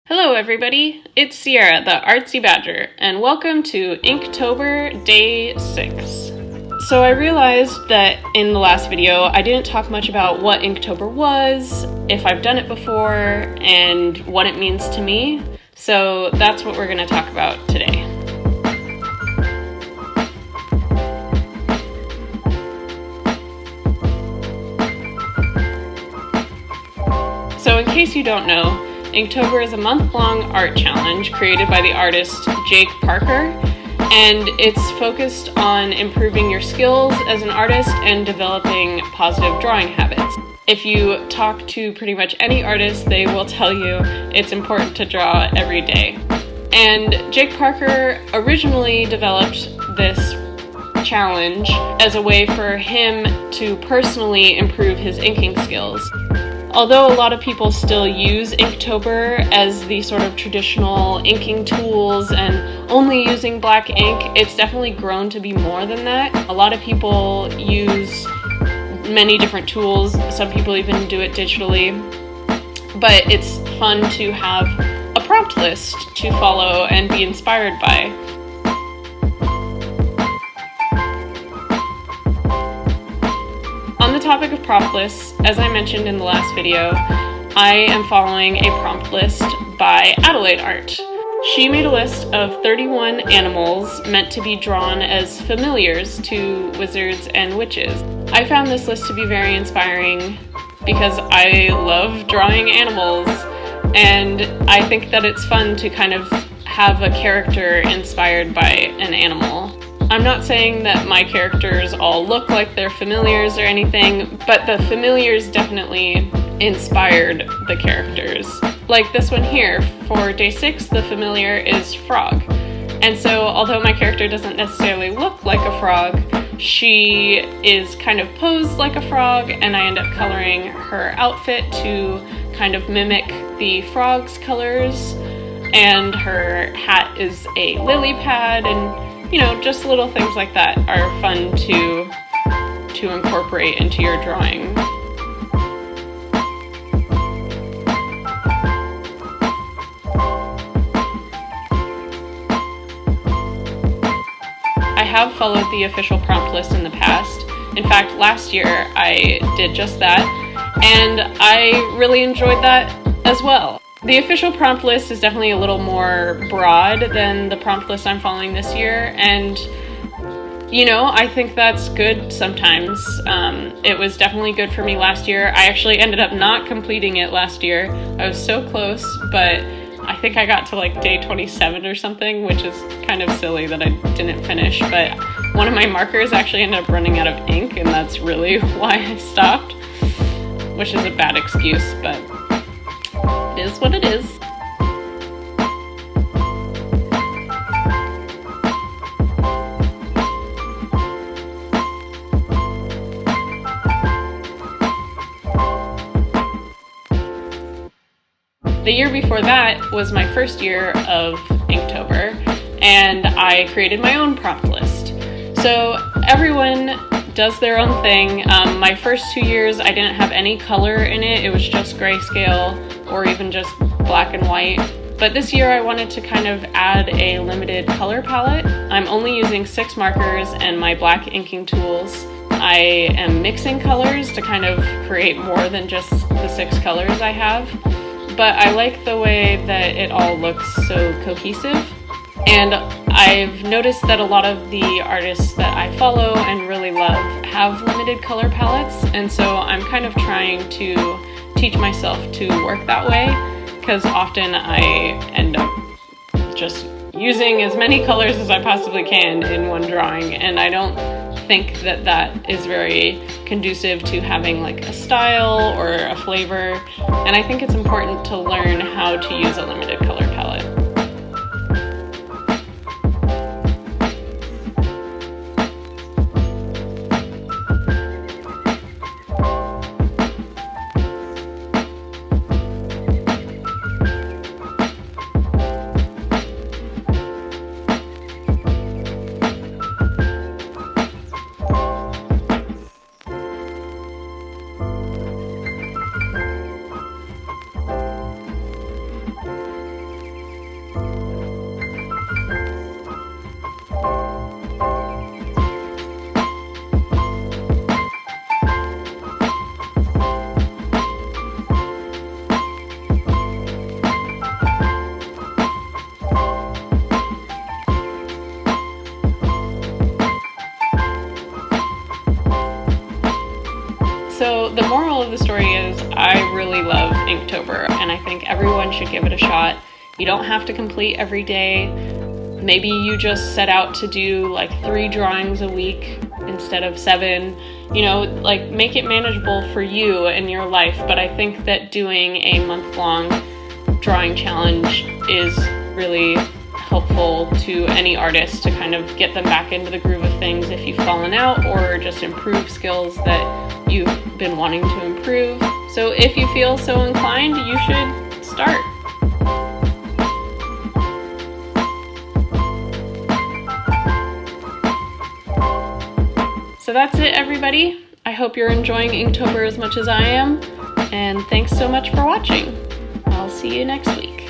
Hello everybody, it's Sierra, the Artsy Badger, and welcome to Inktober Day 6. So I realized that in the last video I didn't talk much about what Inktober was, if I've done it before, and what it means to me, so that's what we're going to talk about today. So in case you don't know, Inktober is a month-long art challenge created by the artist Jake Parker, and it's focused on improving your skills as an artist and developing positive drawing habits. If you talk to pretty much any artist, they will tell you it's important to draw every day. And Jake Parker originally developed this challenge as a way for him to personally improve his inking skills. Although a lot of people still use Inktober as the sort of traditional inking tools and only using black ink, it's definitely grown to be more than that. A lot of people use many different tools, some people even do it digitally, but it's fun to have a prompt list to follow and be inspired by. On the topic of prompt lists, as I mentioned in the last video, I am following a prompt list by Adelaide Art. She made a list of 31 animals meant to be drawn as familiars to wizards and witches. I found this list to be very inspiring because I love drawing animals, and I think that it's fun to kind of have a character inspired by an animal. I'm not saying that my characters all look like they're familiars or anything, but the familiars definitely inspired the characters. Like this one here, for day 6, the familiar is Frog. And so although my character doesn't necessarily look like a frog, she is kind of posed like a frog, and I end up coloring her outfit to kind of mimic the frog's colors, and her hat is a lily pad, and you know, just little things like that are fun to incorporate into your drawing. I have followed the official prompt list in the past. In fact, last year I did just that, and I really enjoyed that as well. The official prompt list is definitely a little more broad than the prompt list I'm following this year, and you know, I think that's good sometimes. It was definitely good for me last year. I actually ended up not completing it last year. I was so close, but I think I got to like day 27 or something, which is kind of silly that I didn't finish, but one of my markers actually ended up running out of ink, and that's really why I stopped, which is a bad excuse, but is what it is. The year before that was my first year of Inktober, and I created my own prompt list. So everyone does their own thing. My first 2 years I didn't have any color in it. It was just grayscale or even just black and white. But this year I wanted to kind of add a limited color palette. I'm only using 6 markers and my black inking tools. I am mixing colors to kind of create more than just the 6 colors I have. But I like the way that it all looks so cohesive. And I've noticed that a lot of the artists that I follow and really love have limited color palettes, and so I'm kind of trying to teach myself to work that way, because often I end up just using as many colors as I possibly can in one drawing, and I don't think that that is very conducive to having like a style or a flavor, and I think it's important to learn how to use a limited color palette. really love Inktober, and I think everyone should give it a shot. You don't have to complete every day. Maybe you just set out to do like 3 drawings a week instead of 7. You know, like make it manageable for you and your life. But I think that doing a month-long drawing challenge is really helpful to any artist to kind of get them back into the groove of things if you've fallen out, or just improve skills that you've been wanting to improve. So if you feel so inclined, you should start. So that's it, everybody. I hope you're enjoying Inktober as much as I am, and thanks so much for watching. I'll see you next week.